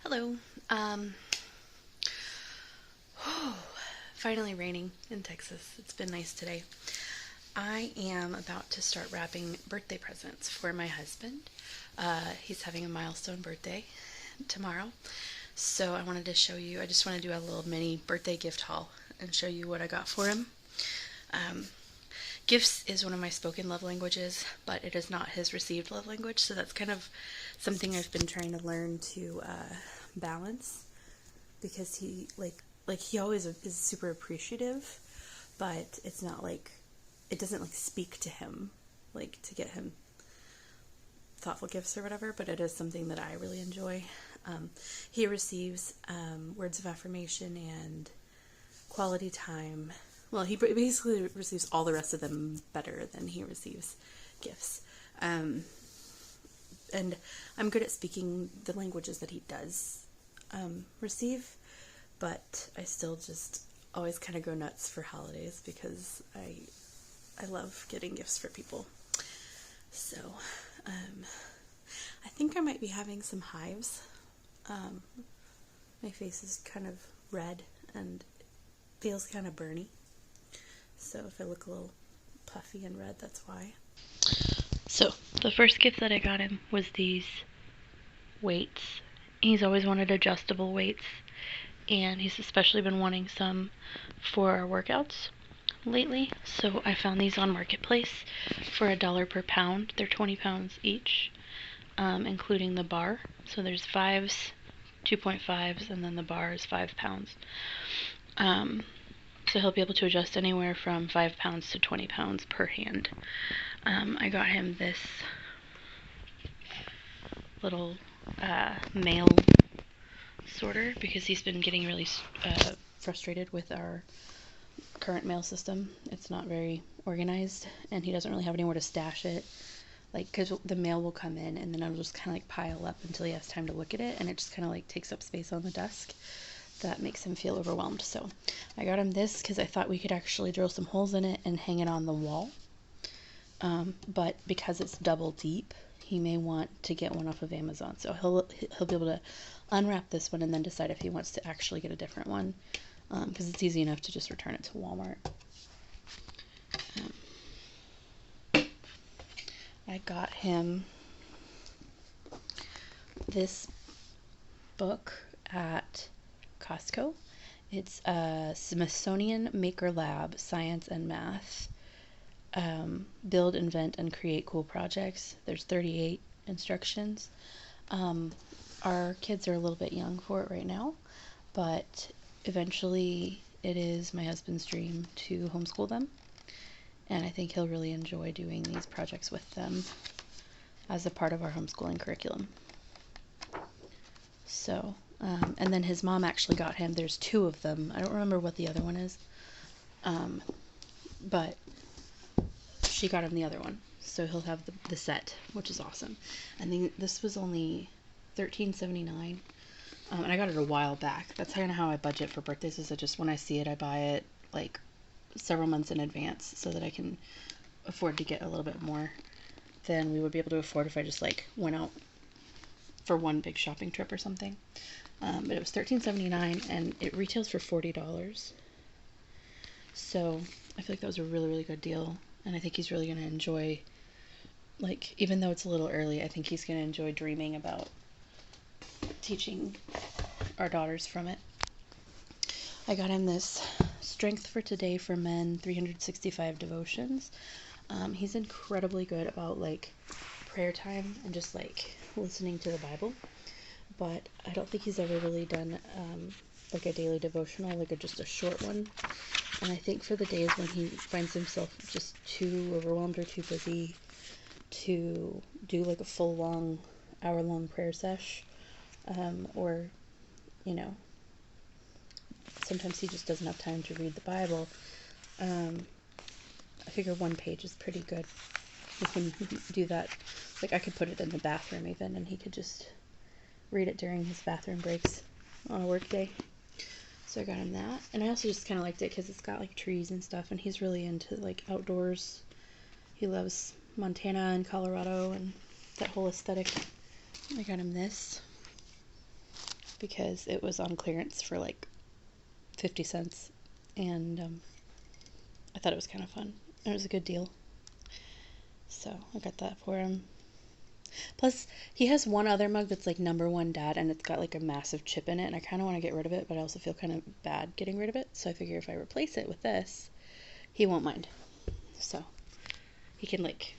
Hello. Um, Finally raining in Texas. It's been nice today. I am about to start wrapping birthday presents for my husband. He's having a milestone birthday tomorrow. So I wanted to show you, I just want to do a little mini birthday gift haul and show you what I got for him. Um, Gifts is one of my spoken love languages, but it is not his received love language. So that's kind of something I've been trying to learn to balance, because he always is super appreciative, but it's not like it doesn't like speak to him like to get him thoughtful gifts or whatever, but it is something that I really enjoy. He receives words of affirmation and quality time. Well, he basically receives all the rest of them better than he receives gifts. And I'm good at speaking the languages that he does receive, but I still just always kind of go nuts for holidays because I love getting gifts for people. So I think I might be having some hives. My face is kind of red and feels kind of burny. So if I look a little puffy and red, that's why. So the first gift that I got him was these weights. He's always wanted adjustable weights, and he's especially been wanting some for our workouts lately. So I found these on Marketplace for $1 per pound. They're 20 pounds each, including the bar. So there's 5s, 2.5s, and then the bar is 5 pounds. So he'll be able to adjust anywhere from 5 pounds to 20 pounds per hand. I got him this little mail sorter because he's been getting really frustrated with our current mail system. It's not very organized, and he doesn't really have anywhere to stash it. Like, because the mail will come in and then it'll just kind of like pile up until he has time to look at it, and it just kind of like takes up space on the desk. That makes him feel overwhelmed. So I got him this because I thought we could actually drill some holes in it and hang it on the wall. But because it's double deep, he may want to get one off of Amazon. So he'll be able to unwrap this one and then decide if he wants to actually get a different one, because it's easy enough to just return it to Walmart. I got him this book at Costco. It's a Smithsonian Maker Lab, Science and Math. Build, invent, and create cool projects. There's 38 instructions. Our kids are a little bit young for it right now, but eventually it is my husband's dream to homeschool them, and I think he'll really enjoy doing these projects with them as a part of our homeschooling curriculum. So, and then his mom actually got him, there's 2 of them. I don't remember what the other one is, but she got him the other one, so he'll have the set, which is awesome. I think this was only $13.79, and I got it a while back. That's kind of how I budget for birthdays, is I just, when I see it, I buy it like several months in advance so that I can afford to get a little bit more than we would be able to afford if I just like went out for one big shopping trip or something. But it was $13.79 and it retails for $40. So I feel like that was a really, really good deal. And I think he's really going to enjoy, like, even though it's a little early, I think he's going to enjoy dreaming about teaching our daughters from it. I got him this Strength for Today for Men 365 Devotions. He's incredibly good about, like, prayer time and just, like, listening to the Bible. But I don't think he's ever really done, like, a daily devotional, like just a short one. And I think for the days when he finds himself just too overwhelmed or too busy to do like a full long, hour-long prayer sesh, or, you know, sometimes he just doesn't have time to read the Bible, I figure 1 page is pretty good. We can do that. Like, I could put it in the bathroom even, and he could just read it during his bathroom breaks on a work day. So I got him that, and I also just kind of liked it because it's got like trees and stuff, and he's really into like outdoors. He loves Montana and Colorado and that whole aesthetic. I got him this because it was on clearance for like 50 cents, and I thought it was kind of fun. It was a good deal, so I got that for him. Plus, he has one other mug that's like #1 dad, and it's got like a massive chip in it, and I kind of want to get rid of it, but I also feel kind of bad getting rid of it, so I figure if I replace it with this, he won't mind. So he can, like,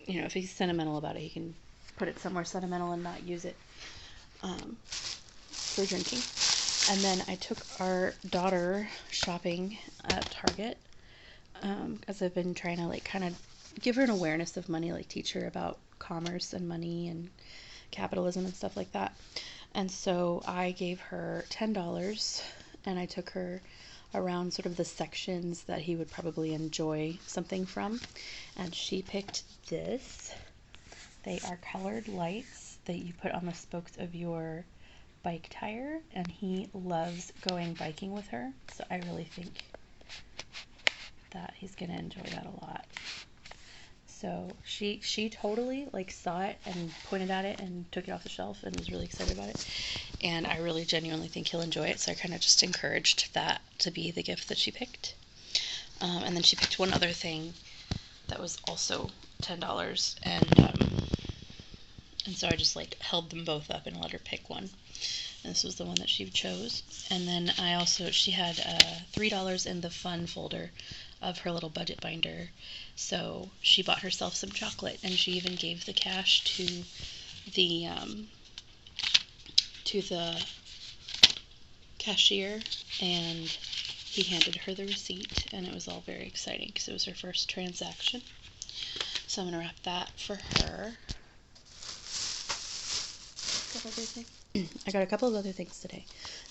you know, if he's sentimental about it, he can put it somewhere sentimental and not use it for drinking. And then I took our daughter shopping at Target, as I've been trying to, like, kind of give her an awareness of money, like teach her about commerce and money and capitalism and stuff like that. And so I gave her $10, and I took her around sort of the sections that he would probably enjoy something from. And she picked this. They are colored lights that you put on the spokes of your bike tire, and he loves going biking with her. So I really think that he's gonna enjoy that a lot. So she totally, like, saw it and pointed at it and took it off the shelf and was really excited about it. And I really genuinely think he'll enjoy it, so I kind of just encouraged that to be the gift that she picked. And then she picked one other thing that was also $10, and so I just, like, held them both up and let her pick one. And this was the one that she chose. And then she had $3 in the fun folder of her little budget binder. So she bought herself some chocolate, and she even gave the cash to the cashier, and he handed her the receipt, and it was all very exciting because it was her first transaction. So I'm going to wrap that for her. I got a couple of other things today.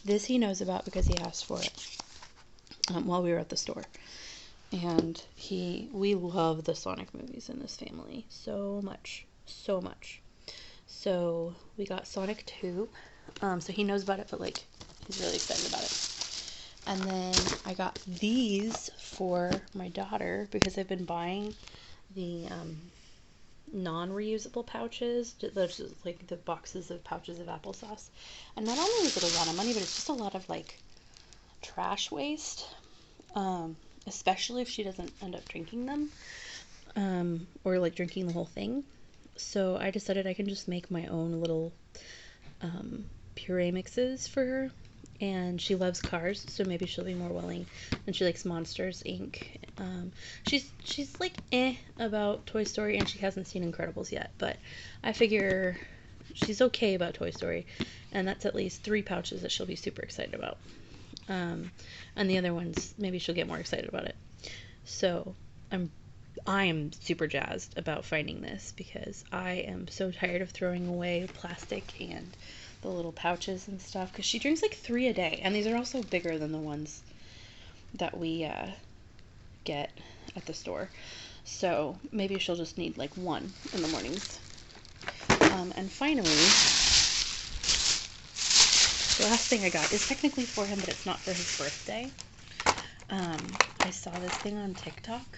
This he knows about because he asked for it while we were at the store. And we love the Sonic movies in this family so much. So we got Sonic 2. So he knows about it, but, like, he's really excited about it. And then I got these for my daughter because I've been buying the non-reusable pouches. Those are like the boxes of pouches of applesauce. And not only is it a lot of money, but it's just a lot of, like, trash waste. Especially if she doesn't end up drinking them, or, like, drinking the whole thing. So I decided I can just make my own little puree mixes for her, and she loves cars, so maybe she'll be more willing. And she likes Monsters, Inc. She's like about Toy Story, and she hasn't seen Incredibles yet, but I figure she's okay about Toy Story, and that's at least 3 pouches that she'll be super excited about. And the other ones, maybe she'll get more excited about it. So I am super jazzed about finding this because I am so tired of throwing away plastic and the little pouches and stuff, because she drinks like 3 a day, and these are also bigger than the ones that we get at the store. So maybe she'll just need like 1 in the mornings. And finally, the last thing I got is technically for him, but it's not for his birthday. I saw this thing on TikTok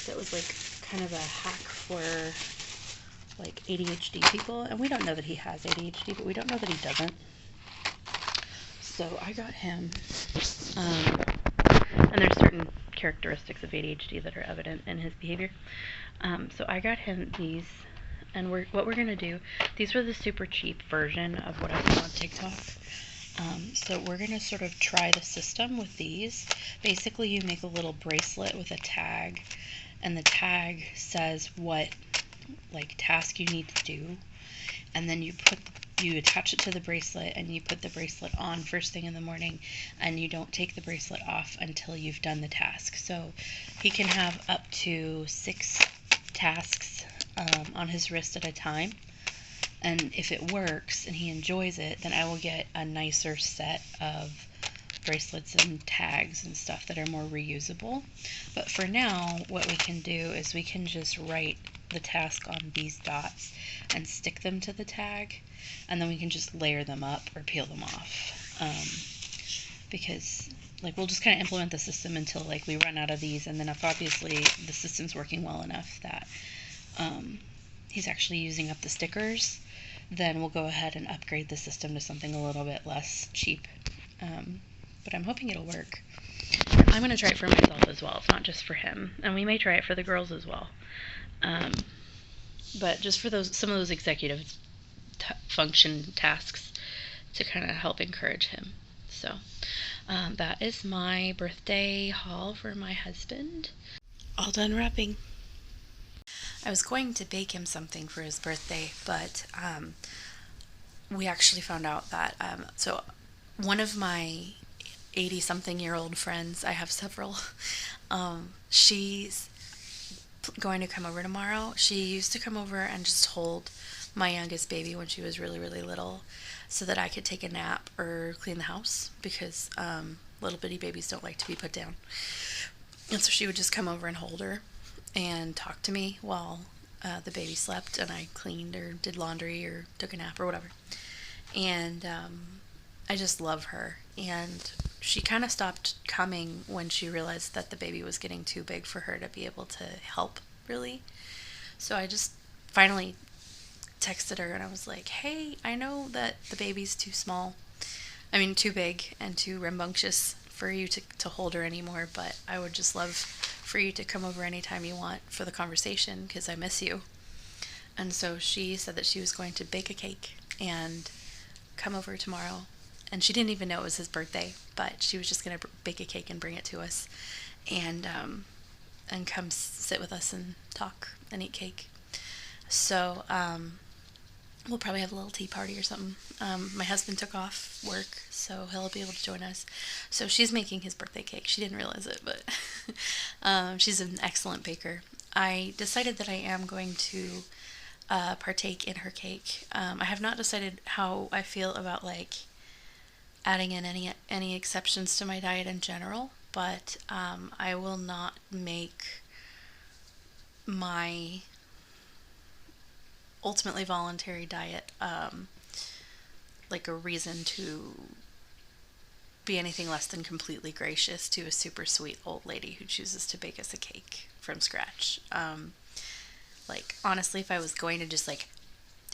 that was, like, kind of a hack for, like, ADHD people. And we don't know that he has ADHD, but we don't know that he doesn't. So I got him, and there's certain characteristics of ADHD that are evident in his behavior. So I got him these, and what we're going to do, these were the super cheap version of what I saw on TikTok. So we're going to sort of try the system with these. Basically, you make a little bracelet with a tag, and the tag says what, like, task you need to do, and then you attach it to the bracelet, and you put the bracelet on first thing in the morning, and you don't take the bracelet off until you've done the task. So he can have up to 6 tasks on his wrist at a time. And if it works and he enjoys it, then I will get a nicer set of bracelets and tags and stuff that are more reusable. But for now, what we can do is we can just write the task on these dots and stick them to the tag, and then we can just layer them up or peel them off. Because, like, we'll just kind of implement the system until, like, we run out of these, and then if obviously the system's working well enough that he's actually using up the stickers, then we'll go ahead and upgrade the system to something a little bit less cheap. But I'm hoping it'll work. I'm going to try it for myself as well. It's not just for him. And we may try it for the girls as well. But just for some of those executive function tasks to kind of help encourage him. So that is my birthday haul for my husband. All done wrapping. I was going to bake him something for his birthday, but we actually found out that so one of my 80-something-year-old friends, I have several, she's going to come over tomorrow. She used to come over and just hold my youngest baby when she was really, really little so that I could take a nap or clean the house because little bitty babies don't like to be put down. And so she would just come over and hold her and talk to me while the baby slept and I cleaned or did laundry or took a nap or whatever. And I just love her. And she kind of stopped coming when she realized that the baby was getting too big for her to be able to help, really. So I just finally texted her and I was like, hey, I know that the baby's too too big and too rambunctious for you to hold her anymore, but I would just love for you to come over anytime you want for the conversation because I miss you. And so she said that she was going to bake a cake and come over tomorrow. And she didn't even know it was his birthday, but she was just going to bake a cake and bring it to us and come sit with us and talk and eat cake. So we'll probably have a little tea party or something. My husband took off work, so he'll be able to join us. So she's making his birthday cake. She didn't realize it, but she's an excellent baker. I decided that I am going to partake in her cake. I have not decided how I feel about adding in any exceptions to my diet in general, but I will not make my ultimately voluntary diet a reason to be anything less than completely gracious to a super sweet old lady who chooses to bake us a cake from scratch. Honestly, if I was going to just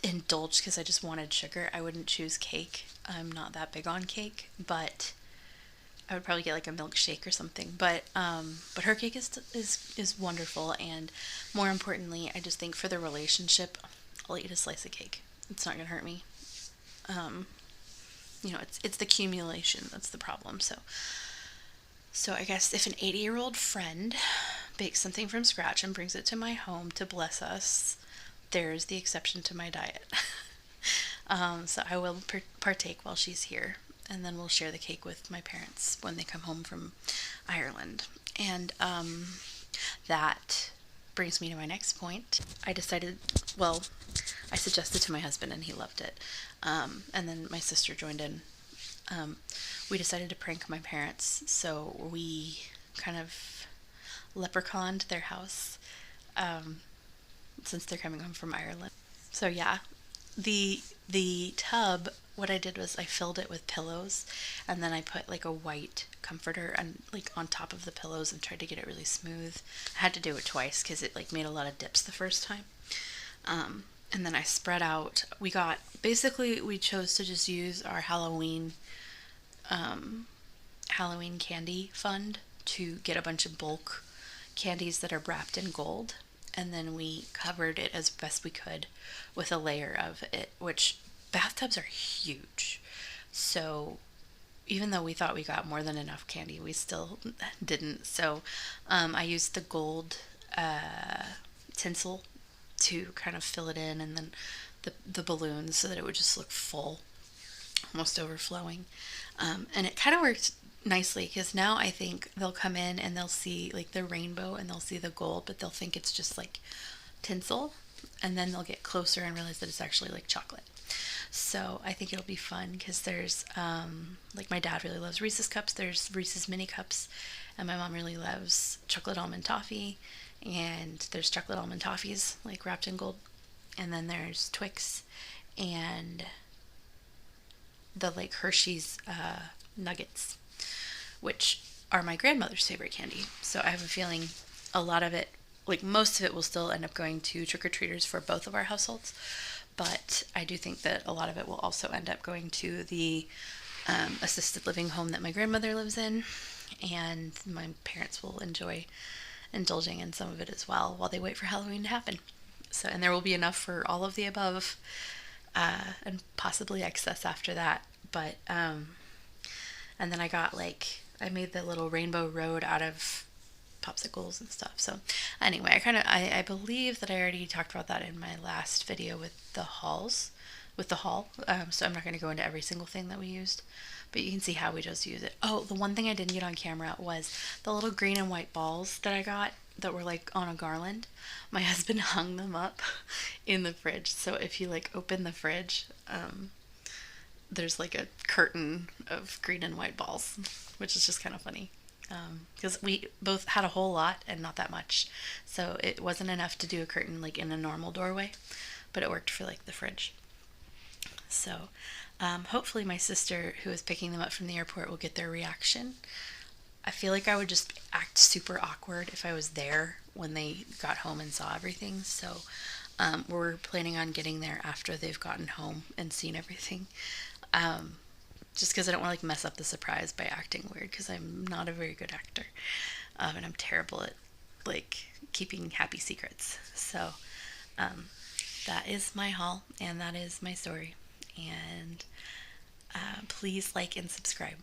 indulge because I just wanted sugar, I wouldn't choose cake. I'm not that big on cake, but I would probably get a milkshake or something. But her cake is wonderful, and more importantly, I just think for the relationship, I'll eat a slice of cake. It's not gonna hurt me. It's the accumulation that's the problem. So I guess if an 80-year-old friend bakes something from scratch and brings it to my home to bless us, there's the exception to my diet. So I will partake while she's here, and then we'll share the cake with my parents when they come home from Ireland. And that brings me to my next point. I suggested to my husband and he loved it. And then my sister joined in. We decided to prank my parents, so we kind of leprechauned their house since they're coming home from Ireland. So yeah, the tub, what I did was I filled it with pillows, and then I put a white comforter and on top of the pillows and tried to get it really smooth. I had to do it twice because it made a lot of dips the first time. And then I spread out. We chose to just use our Halloween candy fund to get a bunch of bulk candies that are wrapped in gold. And then we covered it as best we could with a layer of it, which bathtubs are huge. So even though we thought we got more than enough candy, we still didn't. So I used the gold tinsel to kind of fill it in, and then the balloons so that it would just look full, almost overflowing. And it kind of worked nicely because now I think they'll come in and they'll see the rainbow and they'll see the gold, but they'll think it's just tinsel, and then they'll get closer and realize that it's actually chocolate. So I think it'll be fun because there's my dad really loves Reese's cups. There's Reese's mini cups, and my mom really loves chocolate almond toffee, and there's chocolate almond toffees wrapped in gold, and then there's Twix and the Hershey's nuggets, which are my grandmother's favorite candy. So I have a feeling a lot of it, most of it will still end up going to trick-or-treaters for both of our households, But I do think that a lot of it will also end up going to the assisted living home that my grandmother lives in, and my parents will enjoy indulging in some of it as well while they wait for Halloween to happen. So, and there will be enough for all of the above, and possibly excess after that. But and then I made the little rainbow road out of popsicles and stuff. So anyway, I believe that I already talked about that in my last video with the hauls, with the haul. So I'm not going to go into every single thing that we used, but you can see how we just use it. Oh, the one thing I didn't get on camera was the little green and white balls that I got that were like on a garland. My husband hung them up in the fridge. So if you like open the fridge, there's like a curtain of green and white balls, which is just kind of funny. Because we both had a whole lot and not that much, so it wasn't enough to do a curtain like in a normal doorway, but it worked for like the fridge. So hopefully my sister who is picking them up from the airport will get their reaction. I feel like I would just act super awkward if I was there when they got home and saw everything. So we're planning on getting there after they've gotten home and seen everything. Just because I don't want to like mess up the surprise by acting weird, because I'm not a very good actor, and I'm terrible at like keeping happy secrets. So that is my haul, and that is my story. And please like and subscribe.